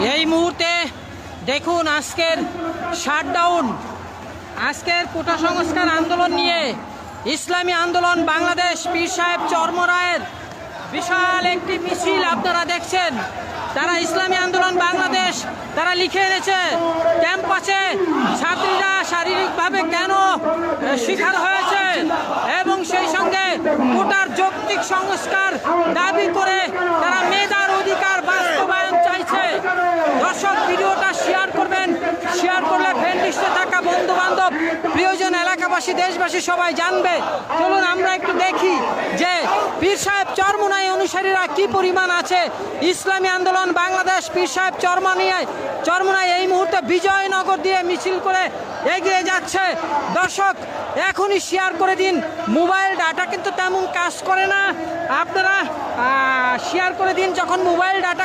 এই মুহূর্তে দেখুন আজকের শাটডাউন, আজকের কোটা সংস্কার আন্দোলন নিয়ে ইসলামী আন্দোলন বাংলাদেশ পীর সাহেব চরমরায়ের বিশাল একটি মিছিল আপনারা দেখছেন। তারা ইসলামী আন্দোলন বাংলাদেশ তারা লিখে এনেছে ক্যাম্পাসে ছাত্রীরা শারীরিকভাবে কেন শিকার হয়েছে এবং সেই সঙ্গে কোটার যৌক্তিক সংস্কার দাবি করে তারা মেধার অধিকার বাস্তবায়ন চাইছে। দর্শক, ভিডিওটা শেয়ার করবেন, শেয়ার করলে ফ্রেন্ড লিস্টে থাকা বন্ধু বান্ধব প্রিয়জন এলাকাবাসী দেশবাসী সবাই জানবে। চলুন আমরা একটু দেখি যে পীর সাহেব চরমোনাই অনুসারীরা কি পরিমাণ আছে। ইসলামী আন্দোলন বাংলাদেশ পীর সাহেব চরমোনাই এই মুহূর্তে বিজয়নগর দিয়ে মিছিল করে এগিয়ে যাচ্ছে। দর্শক, এখনই শেয়ার করে দিন। মোবাইল ডাটা কিন্তু তেমন কাজ করে না, আপনারা শেয়ার করে দিন যখন মোবাইল ডাটা